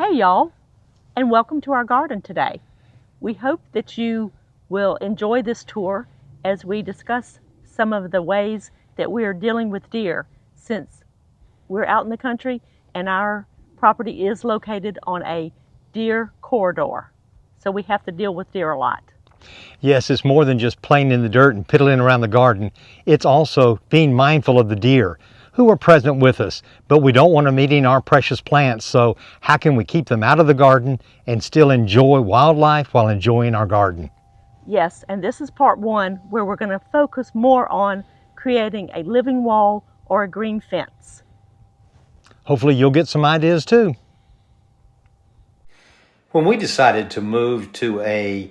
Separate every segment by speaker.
Speaker 1: Hey y'all, and welcome to our garden today. We hope that you will enjoy this tour as we discuss some of the ways that we are dealing with deer, since we're out in the country and our property is located on a deer corridor. So we have to deal with deer a lot.
Speaker 2: Yes, it's more than just playing in the dirt and piddling around the garden. It's also being mindful of the deer who are present with us, but we don't want them eating our precious plants. So how can we keep them out of the garden and still enjoy wildlife while enjoying our garden?
Speaker 1: Yes, and this is part one, where we're going to focus more on creating a living wall or a green fence.
Speaker 2: Hopefully you'll get some ideas too.
Speaker 3: When we decided to move to a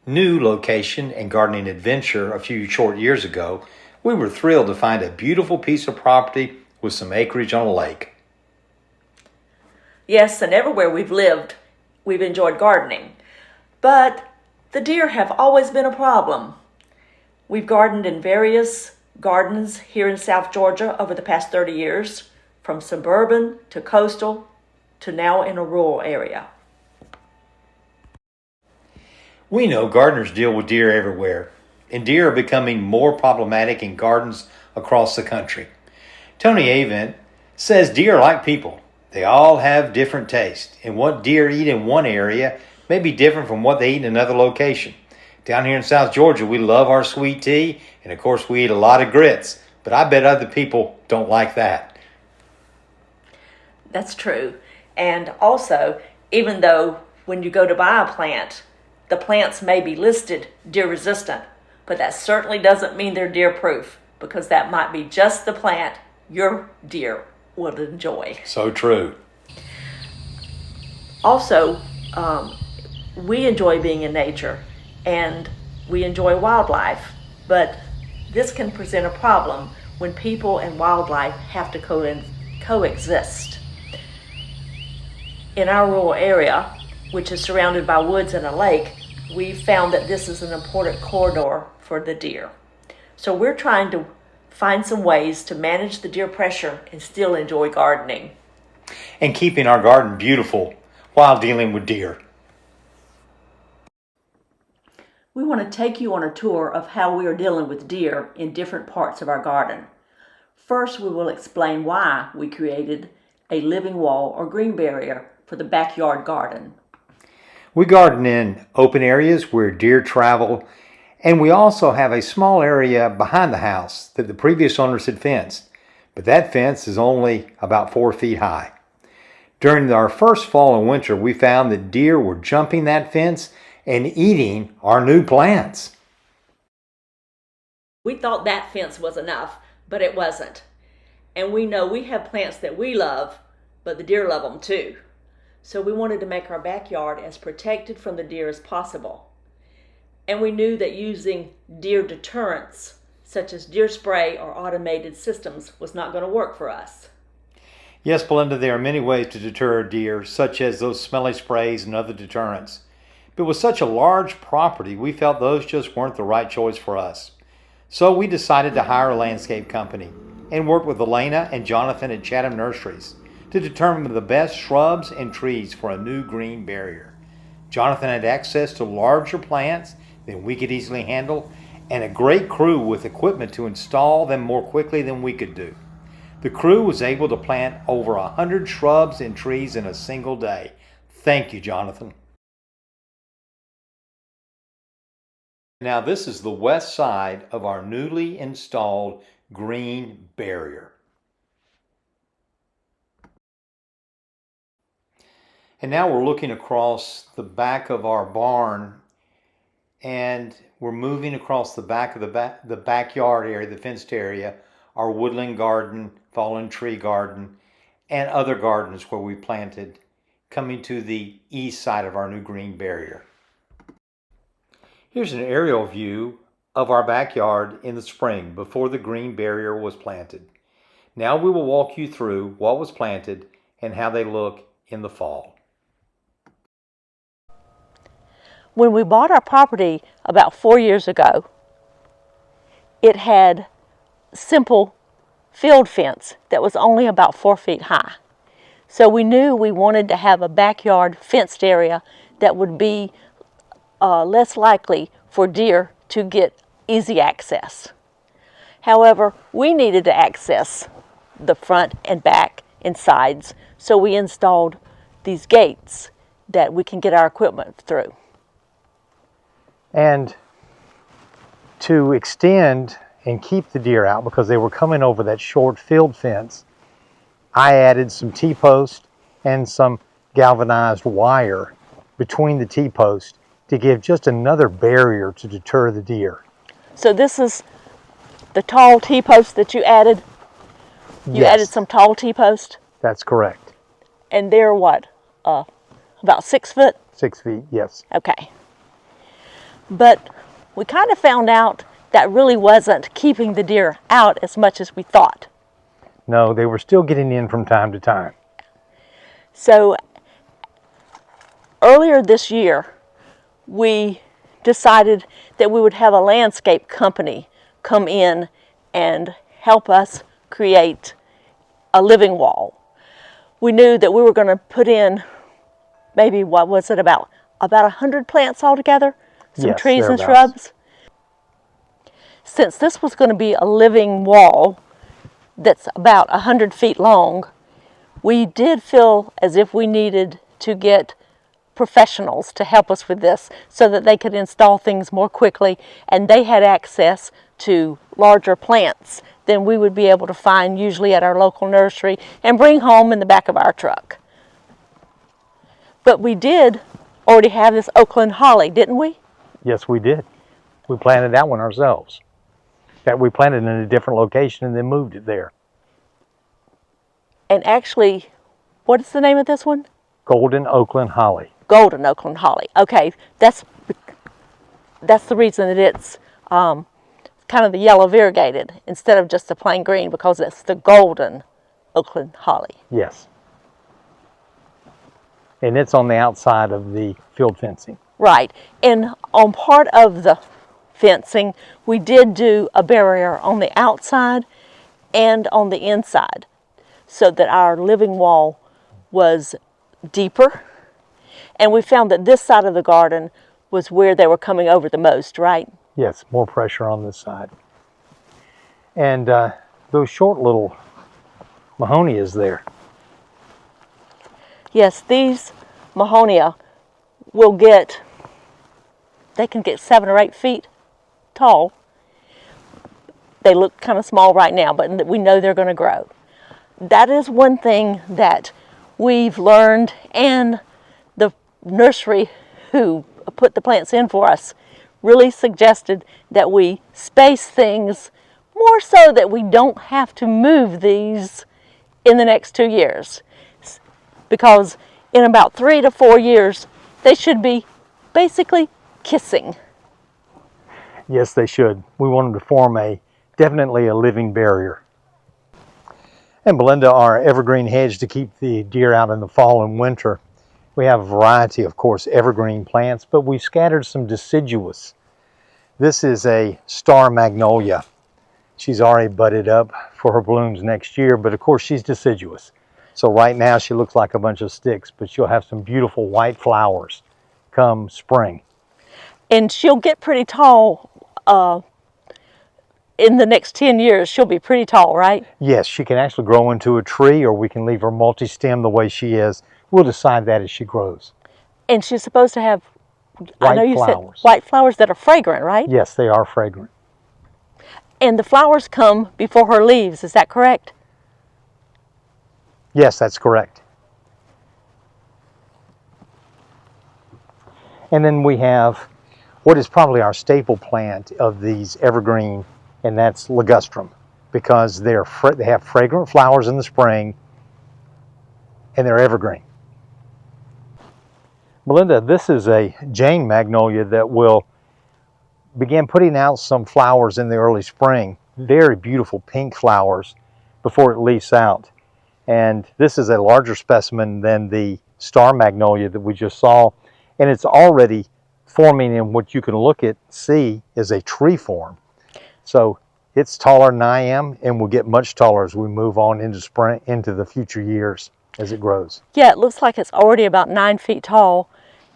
Speaker 3: new location and gardening adventure a few short years ago, we were thrilled to find a beautiful piece of property with some acreage on a lake.
Speaker 4: Yes, and everywhere we've lived, we've enjoyed gardening. But the deer have always been a problem. We've gardened in various gardens here in South Georgia over the past 30 years, from suburban to coastal to now in a rural area.
Speaker 3: We know gardeners deal with deer everywhere, and deer are becoming more problematic in gardens across the country. Tony Avent says deer are like people. They all have different tastes, and what deer eat in one area may be different from what they eat in another location. Down here in South Georgia, we love our sweet tea, and of course we eat a lot of grits, but I bet other people don't like that.
Speaker 4: That's true. And also, even though when you go to buy a plant, the plants may be listed deer resistant, but that certainly doesn't mean they're deer proof, because that might be just the plant your deer will enjoy.
Speaker 3: So true.
Speaker 4: Also, we enjoy being in nature and we enjoy wildlife, but this can present a problem when people and wildlife have to coexist. In our rural area, which is surrounded by woods and a lake, we found that this is an important corridor for the deer. So we're trying to find some ways to manage the deer pressure and still enjoy gardening.
Speaker 3: And keeping our garden beautiful while dealing with deer.
Speaker 4: We want to take you on a tour of how we are dealing with deer in different parts of our garden. First, we will explain why we created a living wall or green barrier for the backyard garden.
Speaker 3: We garden in open areas where deer travel, and we also have a small area behind the house that the previous owners had fenced, but that fence is only about 4 feet high. During our first fall and winter, we found that deer were jumping that fence and eating our new plants.
Speaker 4: We thought that fence was enough, but it wasn't. And we know we have plants that we love, but the deer love them too. So we wanted to make our backyard as protected from the deer as possible. And we knew that using deer deterrents, such as deer spray or automated systems, was not going to work for us.
Speaker 3: Yes, Belinda, there are many ways to deter deer, such as those smelly sprays and other deterrents. But with such a large property, we felt those just weren't the right choice for us. So we decided to hire a landscape company and work with Elena and Jonathan at Chatham Nurseries to determine the best shrubs and trees for a new green barrier. Jonathan had access to larger plants than we could easily handle, and a great crew with equipment to install them more quickly than we could do. The crew was able to plant over 100 shrubs and trees in a single day. Thank you, Jonathan. Now this is the west side of our newly installed green barrier. And now we're looking across the back of our barn, and we're moving across the back of the backyard area, the fenced area, our woodland garden, fallen tree garden, and other gardens where we planted, coming to the east side of our new green barrier. Here's an aerial view of our backyard in the spring before the green barrier was planted. Now we will walk you through what was planted and how they look in the fall.
Speaker 1: When we bought our property about 4 years ago, it had simple field fence that was only about 4 feet high. So we knew we wanted to have a backyard fenced area that would be less likely for deer to get easy access. However, we needed to access the front and back and sides, so we installed these gates that we can get our equipment through.
Speaker 2: And to extend and keep the deer out, because they were coming over that short field fence, I added some T-post and some galvanized wire between the T-post to give just another barrier to deter the deer.
Speaker 1: So this is the tall T-post that you added? You
Speaker 2: Yes,
Speaker 1: added some tall T-post?
Speaker 2: that's correct.
Speaker 1: And they're what, about 6 foot?
Speaker 2: 6 feet, yes.
Speaker 1: Okay. But we kind of found out that really wasn't keeping the deer out as much as we thought.
Speaker 2: No, they were still getting in from time to time.
Speaker 1: So earlier this year, we decided that we would have a landscape company come in and help us create a living wall. We knew that we were going to put in maybe, what was it, about 100 plants altogether? Some
Speaker 2: Yes,
Speaker 1: trees and
Speaker 2: thereabouts.
Speaker 1: shrubs. Since this was going to be a living wall that's about 100 feet long, we did feel as if we needed to get professionals to help us with this so that they could install things more quickly, and they had access to larger plants than we would be able to find usually at our local nursery and bring home in the back of our truck. But we did already have this Oakland holly, didn't we?
Speaker 2: Yes, we did. We planted that one ourselves. That we planted in a different location and then moved it there.
Speaker 1: And actually, what is the name of this one?
Speaker 2: Golden Oakland holly.
Speaker 1: Golden Oakland holly. Okay, that's the reason that it's kind of the yellow variegated instead of just the plain green, because it's the golden Oakland holly.
Speaker 2: Yes. And it's on the outside of the field fencing.
Speaker 1: Right, and on part of the fencing, we did do a barrier on the outside and on the inside so that our living wall was deeper. And we found that this side of the garden was where they were coming over the most, right?
Speaker 2: Yes, more pressure on this side. And those short little mahonias there.
Speaker 1: Yes, these mahonia they can get 7 or 8 feet tall. They look kind of small right now, but we know they're going to grow. That is one thing that we've learned, and the nursery who put the plants in for us really suggested that we space things more so that we don't have to move these in the next 2 years. Because in about 3 to 4 years, they should be basically kissing.
Speaker 2: Yes, they should. We want them to form definitely a living barrier. And Belinda, our evergreen hedge to keep the deer out in the fall and winter, we have a variety, of course, evergreen plants, but we scattered some deciduous. This is a star magnolia. She's already budded up for her blooms next year, but of course she's deciduous. So right now she looks like a bunch of sticks, but she'll have some beautiful white flowers come spring.
Speaker 1: And she'll get pretty tall. In the next 10 years, she'll be pretty tall, right?
Speaker 2: Yes, she can actually grow into a tree, or we can leave her multi-stem the way she is. We'll decide that as she grows.
Speaker 1: And she's supposed to have, I know you
Speaker 2: flowers.
Speaker 1: said white flowers that are fragrant, right?
Speaker 2: Yes, they are fragrant.
Speaker 1: And the flowers come before her leaves, is that correct?
Speaker 2: Yes, that's correct. And then we have what is probably our staple plant of these evergreen, and that's ligustrum, because they have fragrant flowers in the spring and they're evergreen. Belinda, this is a Jane magnolia that will begin putting out some flowers in the early spring, very beautiful pink flowers before it leaves out. And this is a larger specimen than the star magnolia that we just saw, and it's already forming in what you can see is a tree form. So it's taller than I am, and will get much taller as we move on into spring, into the future years. as it grows.
Speaker 1: Yeah, it looks like it's already about 9 feet tall,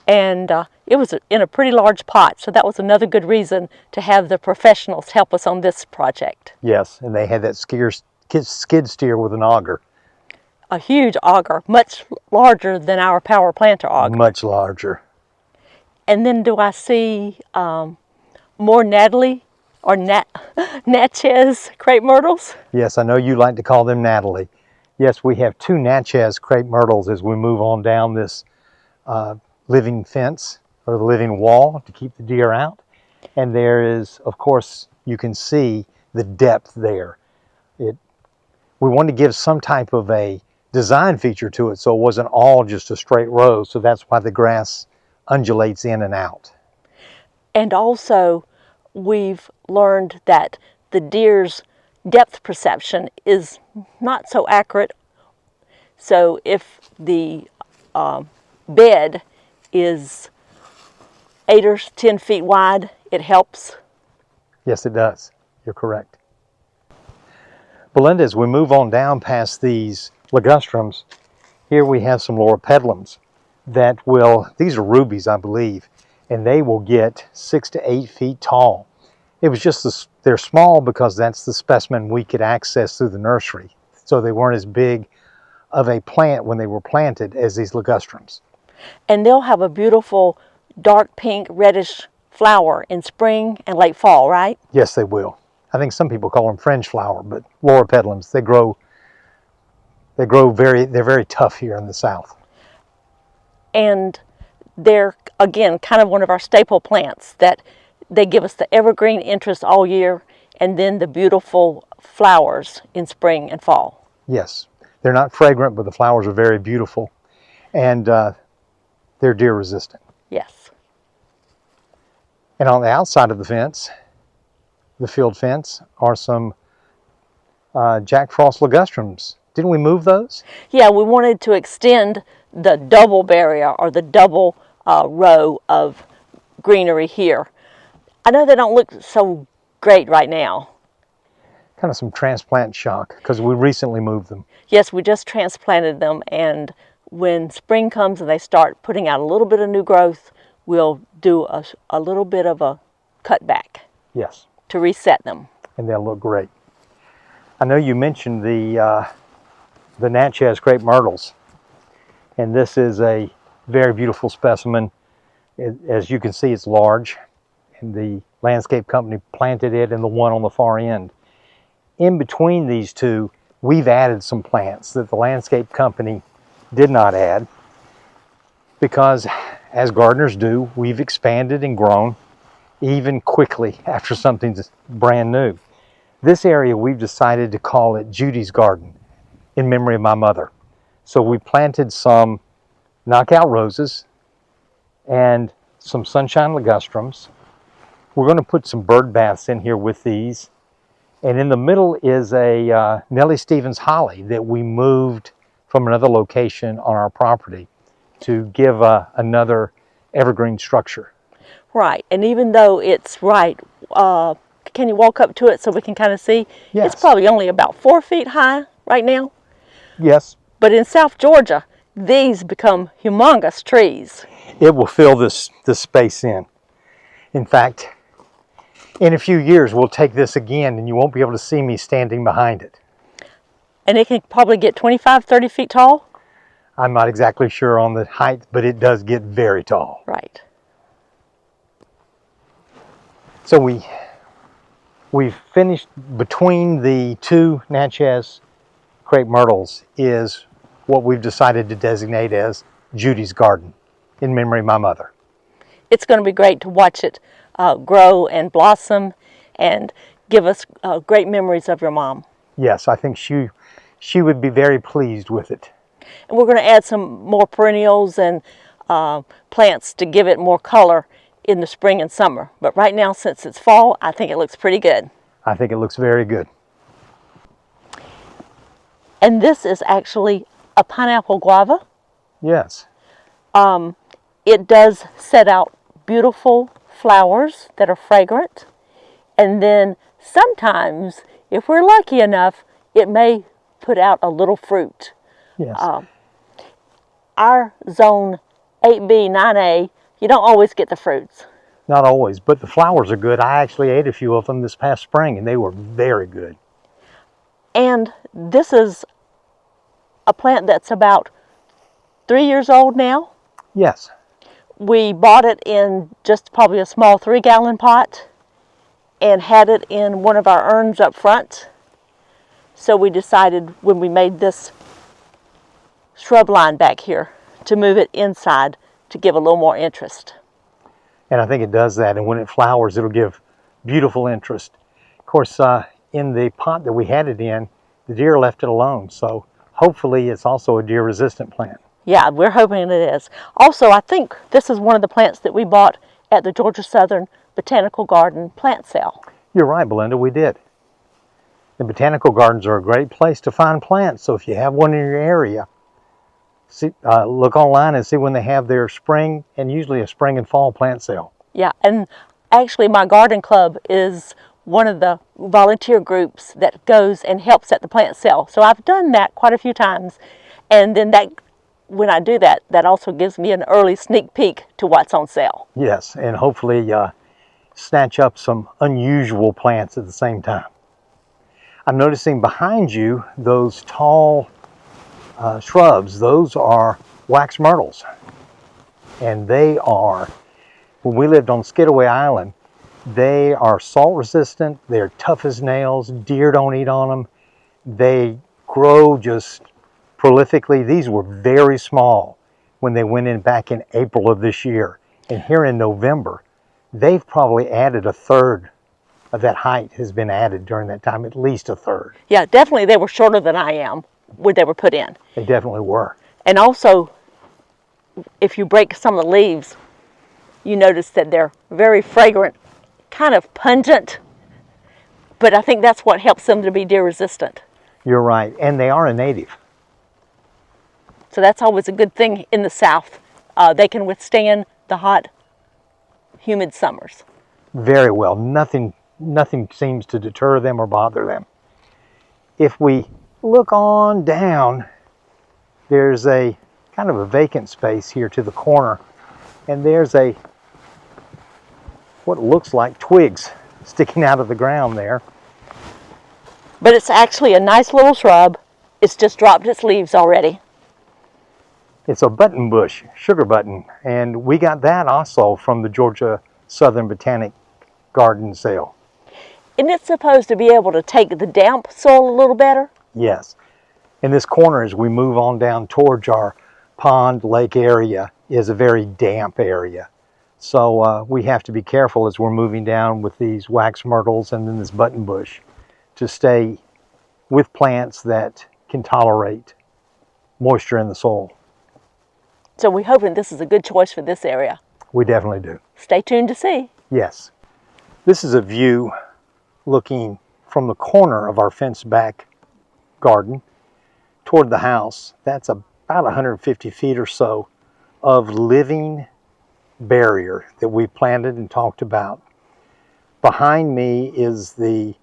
Speaker 1: and it was in a pretty large pot, so that was another good reason to have the professionals help us on this project.
Speaker 2: Yes, and they had that skid steer with an auger.
Speaker 1: A huge auger, much larger than our power planter auger.
Speaker 2: Much larger.
Speaker 1: And then do I see more Natalie or Natchez crepe myrtles?
Speaker 2: Yes, I know you like to call them Natalie. Yes, we have 2 Natchez crepe myrtles as we move on down this living fence or the living wall to keep the deer out. And there is, of course, you can see the depth there. We wanted to give some type of a design feature to it so it wasn't all just a straight row, so that's why the grass undulates in and out.
Speaker 1: And also, we've learned that the deer's depth perception is not so accurate. So if the bed is 8 or 10 feet wide, it helps.
Speaker 2: Yes, it does. You're correct. Belinda, as we move on down past these ligustrums, here we have some loropetalums that these are rubies, I believe, and they will get 6 to 8 feet tall. It was just, they're small because that's the specimen we could access through the nursery. So they weren't as big of a plant when they were planted as these ligustrums.
Speaker 1: And they'll have a beautiful dark pink reddish flower in spring and late fall, right?
Speaker 2: Yes, they will. I think some people call them French flower, but loropetalums, they're very tough here in the South.
Speaker 1: And they're, again, kind of one of our staple plants that they give us the evergreen interest all year and then the beautiful flowers in spring and fall.
Speaker 2: Yes, they're not fragrant, but the flowers are very beautiful, and they're deer resistant.
Speaker 1: Yes.
Speaker 2: And on the outside of the fence, the field fence, are some Jack Frost ligustrums. Didn't we move those?
Speaker 1: Yeah, we wanted to extend the double barrier or the double row of greenery here. I know they don't look so great right now.
Speaker 2: Kind of some transplant shock because we recently moved them.
Speaker 1: Yes, we just transplanted them, and when spring comes and they start putting out a little bit of new growth, we'll do a little bit of a cutback.
Speaker 2: Yes.
Speaker 1: To reset them.
Speaker 2: And they'll look great. I know you mentioned the Natchez crepe myrtles, and this is a very beautiful specimen. As you can see, it's large, and the landscape company planted it in the one on the far end. In between these two, we've added some plants that the landscape company did not add because, as gardeners do, we've expanded and grown even quickly after something's brand new. This area we've decided to call it Judy's Garden in memory of my mother. So we planted some knockout roses and some sunshine ligustrums. We're going to put some bird baths in here with these. And in the middle is a Nellie Stevens holly that we moved from another location on our property to give another evergreen structure.
Speaker 1: Right, and even though it's right, can you walk up to it so we can kind of see?
Speaker 2: Yes.
Speaker 1: It's probably only about 4 feet high right now.
Speaker 2: Yes.
Speaker 1: But in South Georgia, these become humongous trees.
Speaker 2: It will fill this space in. In fact, in a few years, we'll take this again and you won't be able to see me standing behind it.
Speaker 1: And it can probably get 25, 30 feet tall?
Speaker 2: I'm not exactly sure on the height, but it does get very tall.
Speaker 1: Right.
Speaker 2: So we've finished. Between the 2 Natchez crepe myrtles is what we've decided to designate as Judy's Garden in memory of my mother.
Speaker 1: It's going to be great to watch it grow and blossom and give us great memories of your mom.
Speaker 2: Yes, I think she would be very pleased with it.
Speaker 1: And we're going to add some more perennials and plants to give it more color in the spring and summer. But right now, since it's fall, I think it looks pretty good.
Speaker 2: I think it looks very good.
Speaker 1: And this is actually a pineapple guava.
Speaker 2: Yes.
Speaker 1: It does set out beautiful flowers that are fragrant. And then sometimes, if we're lucky enough, it may put out a little fruit.
Speaker 2: Yes.
Speaker 1: our zone 8B, 9A, you don't always get the fruits.
Speaker 2: Not always, but the flowers are good. I actually ate a few of them this past spring, and they were very good.
Speaker 1: And this is a plant that's about 3 years old now.
Speaker 2: Yes.
Speaker 1: We bought it in just probably a small 3-gallon pot and had it in one of our urns up front. So we decided when we made this shrub line back here to move it inside to give a little more interest.
Speaker 2: And I think it does that, and when it flowers, it'll give beautiful interest. Of course, in the pot that we had it in, the deer left it alone, so hopefully it's also a deer-resistant plant.
Speaker 1: Yeah, we're hoping it is. Also, I think this is one of the plants that we bought at the Georgia Southern Botanical Garden plant sale.
Speaker 2: You're right, Belinda, we did. The botanical gardens are a great place to find plants, so if you have one in your area, look online and see when they have their spring and usually a spring and fall plant sale.
Speaker 1: Yeah, and actually my garden club is one of the volunteer groups that goes and helps at the plant sale. So I've done that quite a few times, and then when I do that, that also gives me an early sneak peek to what's on sale.
Speaker 2: Yes, and hopefully snatch up some unusual plants at the same time. I'm noticing behind you those tall shrubs. Those are wax myrtles, and they are, when we lived on Skidaway Island, they are salt resistant, they're tough as nails, deer don't eat on them, they grow just prolifically. These were very small when they went in back in April of this year, and here in November they've probably added a third of that height has been added during that time, at least a third.
Speaker 1: Yeah, definitely they were shorter than I am when they were put in.
Speaker 2: They definitely were.
Speaker 1: And also, if you break some of the leaves, you notice that they're very fragrant, kind of pungent, but I think that's what helps them to be deer resistant.
Speaker 2: You're right, and they are a native.
Speaker 1: So that's always a good thing in the South. They can withstand the hot, humid summers.
Speaker 2: Very well. Nothing seems to deter them or bother them. If we look on down, there's a kind of a vacant space here to the corner, and there's what looks like twigs sticking out of the ground there.
Speaker 1: But it's actually a nice little shrub. It's just dropped its leaves already.
Speaker 2: It's a button bush, sugar button, and we got that also from the Georgia Southern Botanic Garden sale.
Speaker 1: Isn't it supposed to be able to take the damp soil a little better?
Speaker 2: Yes. In this corner, as we move on down towards our pond lake area, is a very damp area. So we have to be careful as we're moving down with these wax myrtles and then this button bush to stay with plants that can tolerate moisture in the soil.
Speaker 1: So we're hoping this is a good choice for this area.
Speaker 2: We definitely do.
Speaker 1: Stay tuned to see.
Speaker 2: Yes. This is a view looking from the corner of our fenced back garden toward the house. That's about 150 feet or so of living barrier that we planted and talked about. Behind me is the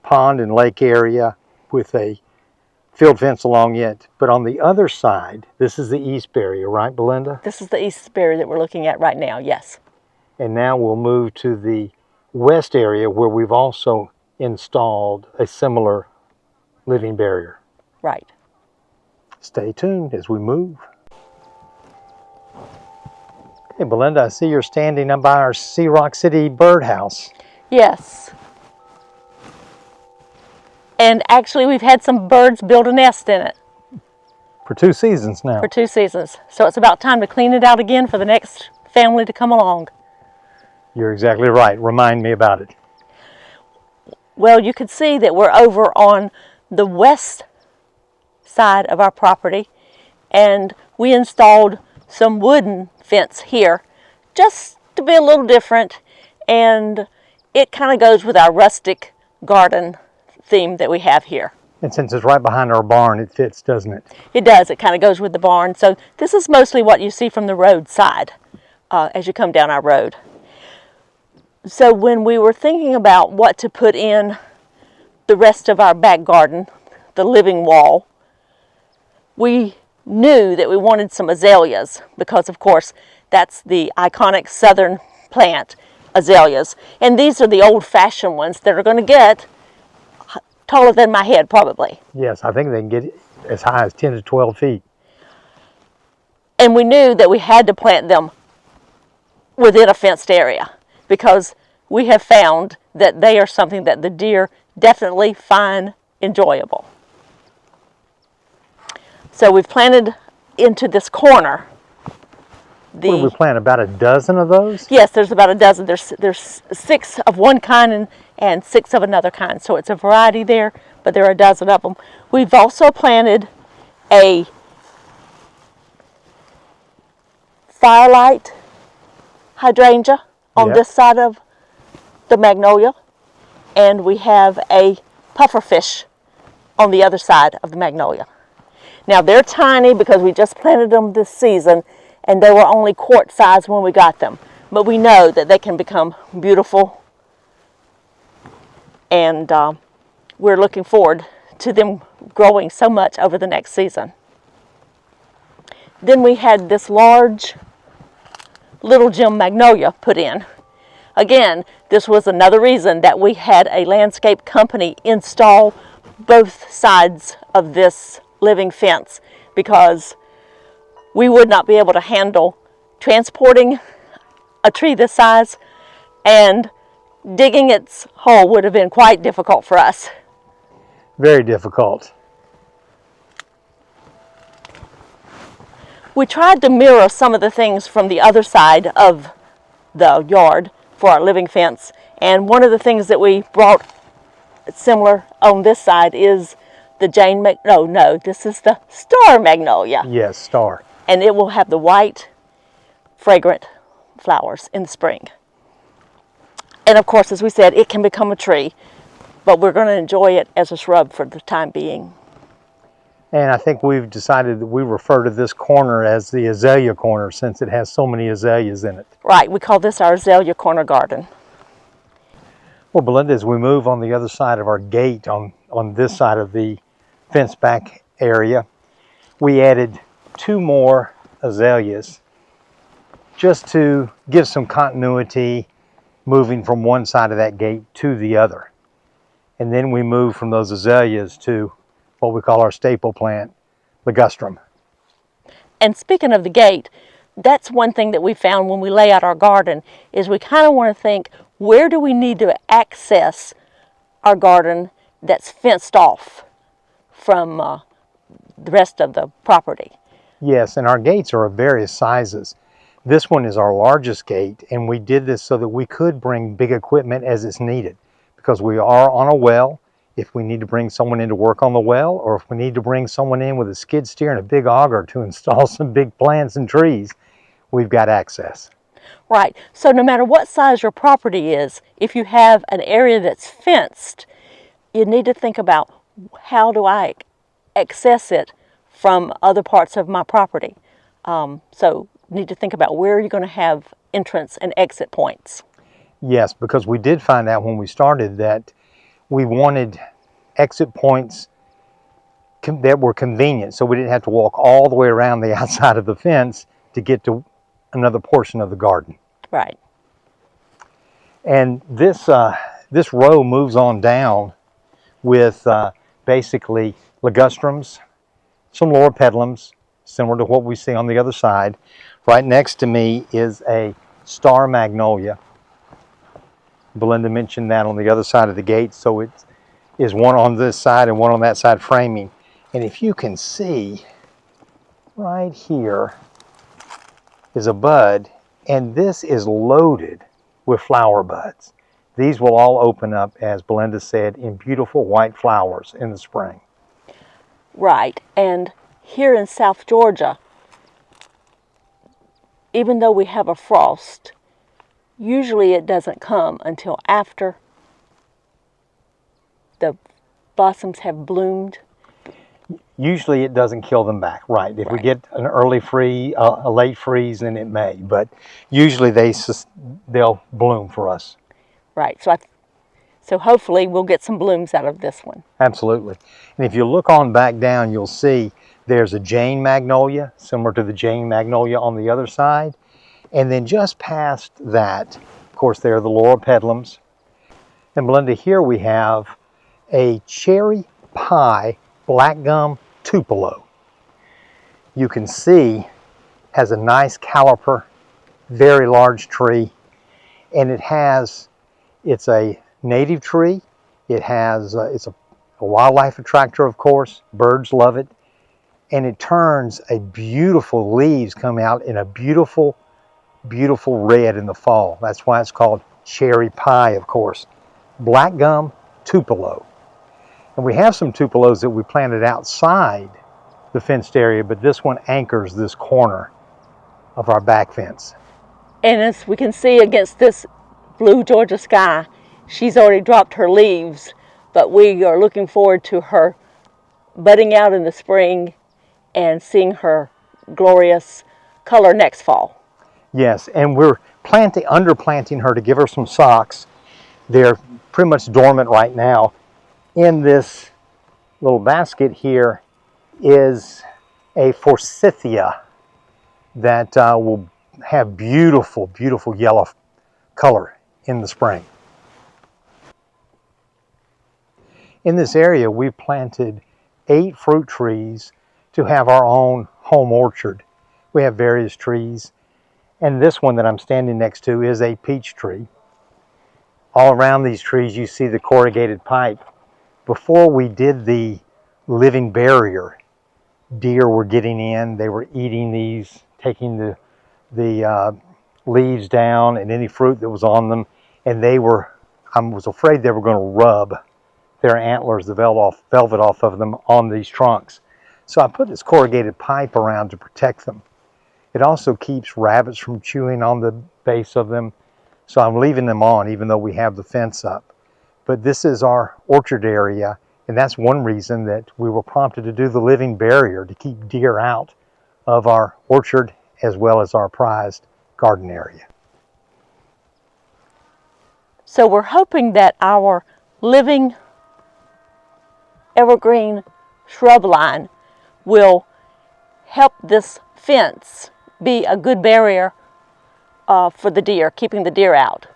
Speaker 2: pond and lake area with a field fence along it. But on the other side, this is the east barrier, right, Belinda?
Speaker 1: This is the east barrier that we're looking at right now, yes.
Speaker 2: And now we'll move to the west area where we've also installed a similar living barrier.
Speaker 1: Right.
Speaker 2: Stay tuned as we move. Hey, Belinda, I see you're standing up by our Sea Rock City birdhouse.
Speaker 1: Yes. And actually we've had some birds build a nest in it.
Speaker 2: For 2 seasons now.
Speaker 1: For 2 seasons. So it's about time to clean it out again for the next family to come along.
Speaker 2: You're exactly right. Remind me about it.
Speaker 1: Well, you can see that we're over on the west side of our property, and we installed some wooden fence here just to be a little different, and it kind of goes with our rustic garden theme that we have here.
Speaker 2: And since it's right behind our barn, it fits, doesn't it?
Speaker 1: It does. It kind of goes with the barn. So this is mostly what you see from the roadside as you come down our road. So when we were thinking about what to put in the rest of our back garden, the living wall, we knew that we wanted some azaleas because, of course, that's the iconic southern plant, azaleas. And these are the old-fashioned ones that are going to get taller than my head, probably.
Speaker 2: Yes, I think they can get as high as 10 to 12 feet.
Speaker 1: And we knew that we had to plant them within a fenced area because we have found that they are something that the deer definitely find enjoyable. So we've planted into this corner.
Speaker 2: What did we plant, about a dozen of those?
Speaker 1: Yes, there's about a dozen. There's 6 of one kind and 6 of another kind. So it's a variety there, but there are a dozen of them. We've also planted a firelight hydrangea on this side of the magnolia, and we have a pufferfish on the other side of the magnolia. Now they're tiny because we just planted them this season, and they were only quart size when we got them. But we know that they can become beautiful, and we're looking forward to them growing so much over the next season. Then we had this large Little Gem magnolia put in. Again, this was another reason that we had a landscape company install both sides of this living fence, because we would not be able to handle transporting a tree this size, and digging its hole would have been quite difficult for us.
Speaker 2: Very difficult.
Speaker 1: We tried to mirror some of the things from the other side of the yard for our living fence, and one of the things that we brought similar on this side is the this is the star magnolia.
Speaker 2: Yes, star.
Speaker 1: And it will have the white, fragrant flowers in the spring. And of course, as we said, it can become a tree, but we're going to enjoy it as a shrub for the time being.
Speaker 2: And I think we've decided that we refer to this corner as the azalea corner since it has so many azaleas in it.
Speaker 1: Right, we call this our azalea corner garden.
Speaker 2: Well, Belinda, as we move on the other side of our gate, on this side of the fence back area, we added 2 more azaleas just to give some continuity, moving from one side of that gate to the other. And then we moved from those azaleas to what we call our staple plant, ligustrum.
Speaker 1: And speaking of the gate, that's one thing that we found when we lay out our garden, is we kind of want to think, where do we need to access our garden that's fenced off from the rest of the property?
Speaker 2: Yes, and our gates are of various sizes. This one is our largest gate, and we did this so that we could bring big equipment as it's needed, because we are on a well. If we need to bring someone in to work on the well, or if we need to bring someone in with a skid steer and a big auger to install some big plants and trees, we've got access.
Speaker 1: Right, so no matter what size your property is, if you have an area that's fenced, you need to think about, how do I access it from other parts of my property? So you need to think about where you're going to have entrance and exit points.
Speaker 2: Yes, because we did find out when we started that we wanted exit points that were convenient, so we didn't have to walk all the way around the outside of the fence to get to another portion of the garden.
Speaker 1: Right.
Speaker 2: And this row moves on down with basically ligustrums, some loropetalums, similar to what we see on the other side. Right next to me is a star magnolia. Belinda mentioned that on the other side of the gate, so it is one on this side and one on that side framing. And if you can see, right here is a bud, and this is loaded with flower buds. These will all open up, as Belinda said, in beautiful white flowers in the spring.
Speaker 1: Right, and here in South Georgia, even though we have a frost, usually it doesn't come until after the blossoms have bloomed.
Speaker 2: Usually it doesn't kill them back, right. If we get an early freeze, a late freeze, then it may, but usually they'll bloom for us.
Speaker 1: Right, so hopefully we'll get some blooms out of this one.
Speaker 2: Absolutely. And if you look on back down, you'll see There's a Jane magnolia, similar to the Jane magnolia on the other side. And then just past that, of course, there are the laurel pedlums. And Belinda, here we have a cherry pie black gum tupelo. You can see has a nice caliper, very large tree, and it's a native tree. It's a wildlife attractor, of course. Birds love it. And it turns a beautiful leaves come out in a beautiful, beautiful red in the fall. That's why it's called cherry pie, of course. Black gum tupelo. And we have some tupelos that we planted outside the fenced area, but this one anchors this corner of our back fence.
Speaker 1: And as we can see against this blue Georgia sky, she's already dropped her leaves, but we are looking forward to her budding out in the spring and seeing her glorious color next fall.
Speaker 2: Yes, and we're underplanting her to give her some socks. They're pretty much dormant right now. In this little basket here is a forsythia that will have beautiful, beautiful yellow color in the spring. In this area, we've planted 8 fruit trees to have our own home orchard. We have various trees, and this one that I'm standing next to is a peach tree. All around these trees you see the corrugated pipe. Before we did the living barrier, deer were getting in, they were eating these, taking the leaves down and any fruit that was on them, and I was afraid they were going to rub their antlers, the velvet off of them on these trunks. So I put this corrugated pipe around to protect them. It also keeps rabbits from chewing on the base of them, so I'm leaving them on even though we have the fence up. But this is our orchard area, and that's one reason that we were prompted to do the living barrier to keep deer out of our orchard as well as our prized garden area.
Speaker 1: So we're hoping that our living evergreen shrub line will help this fence be a good barrier for the deer, keeping the deer out.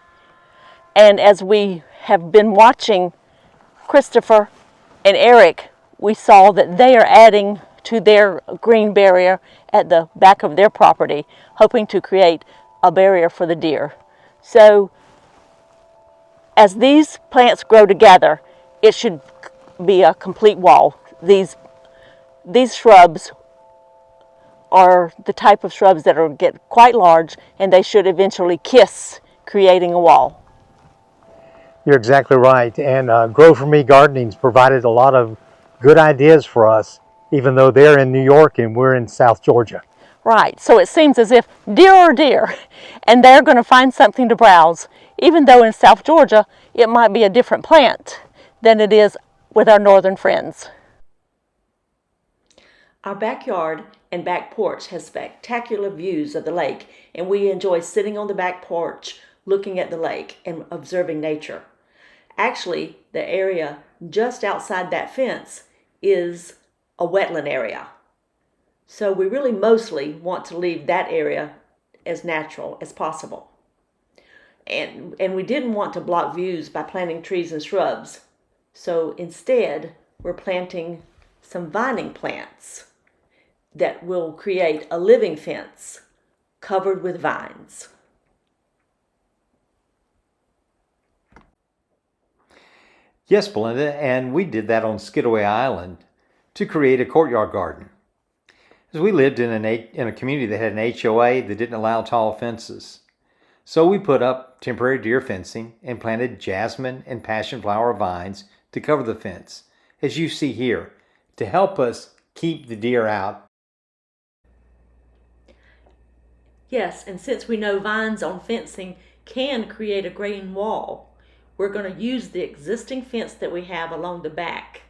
Speaker 1: And as we have been watching Christopher and Eric, we saw that they are adding to their green barrier at the back of their property, hoping to create a barrier for the deer. So as these plants grow together, it should be a complete wall. These shrubs are the type of shrubs that get quite large, and they should eventually kiss, creating a wall.
Speaker 2: You're exactly right, and Grow For Me Gardening's provided a lot of good ideas for us, even though they're in New York and we're in South Georgia.
Speaker 1: Right, so it seems as if deer are deer, and they're going to find something to browse, even though in South Georgia it might be a different plant than it is with our northern friends.
Speaker 4: Our backyard and back porch has spectacular views of the lake, and we enjoy sitting on the back porch looking at the lake and observing nature. Actually, the area just outside that fence is a wetland area. So we really mostly want to leave that area as natural as possible. And we didn't want to block views by planting trees and shrubs. So instead, we're planting some vining plants that will create a living fence covered with vines.
Speaker 3: Yes, Belinda, and we did that on Skidaway Island to create a courtyard garden. As we lived in a community that had an HOA that didn't allow tall fences. So we put up temporary deer fencing and planted jasmine and passion flower vines to cover the fence, as you see here, to help us keep the deer out.
Speaker 4: Yes, and since we know vines on fencing can create a green wall, we're going to use the existing fence that we have along the back.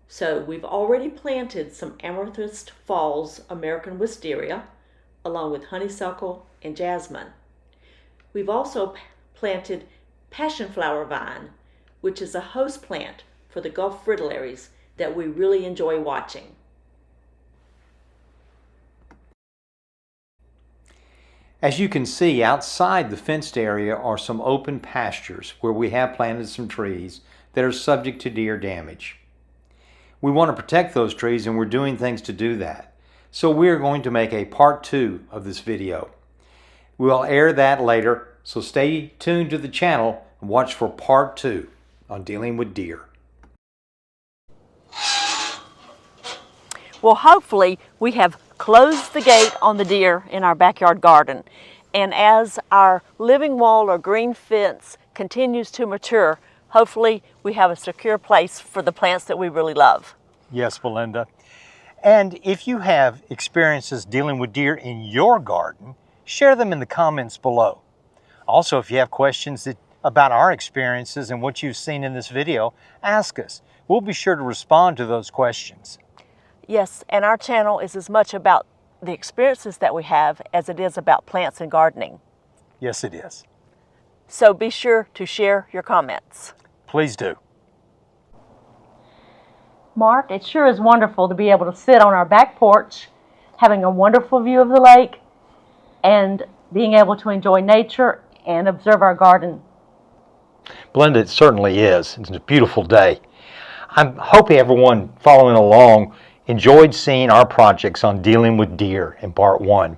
Speaker 4: So we've already planted some Amethyst Falls American Wisteria, along with honeysuckle and jasmine. We've also planted passion flower vine, which is a host plant for the Gulf fritillaries that we really enjoy watching.
Speaker 3: As you can see, outside the fenced area are some open pastures where we have planted some trees that are subject to deer damage. We want to protect those trees, and we're doing things to do that. So we're going to make a part 2 of this video. We'll air that later, so stay tuned to the channel and watch for part 2 on dealing with deer.
Speaker 1: Well, hopefully we have closed the gate on the deer in our backyard garden. And as our living wall or green fence continues to mature, hopefully we have a secure place for the plants that we really love.
Speaker 2: Yes, Belinda. And if you have experiences dealing with deer in your garden, share them in the comments below. Also, if you have questions about our experiences and what you've seen in this video, ask us. We'll be sure to respond to those questions.
Speaker 1: Yes, and our channel is as much about the experiences that we have as it is about plants and gardening.
Speaker 2: Yes, it is.
Speaker 1: So be sure to share your comments.
Speaker 2: Please do.
Speaker 1: Mark, it sure is wonderful to be able to sit on our back porch, having a wonderful view of the lake, and being able to enjoy nature and observe our garden.
Speaker 2: Belinda, it certainly is. It's a beautiful day. I'm hoping everyone following along enjoyed seeing our projects on dealing with deer in part 1.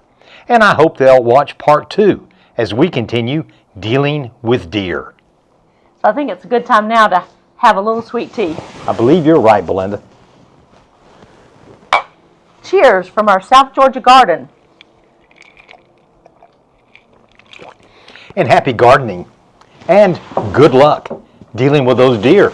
Speaker 2: And I hope they'll watch part 2 as we continue dealing with deer.
Speaker 1: So I think it's a good time now to have a little sweet tea.
Speaker 2: I believe you're right, Belinda.
Speaker 1: Cheers from our South Georgia garden.
Speaker 2: And happy gardening. And good luck dealing with those deer.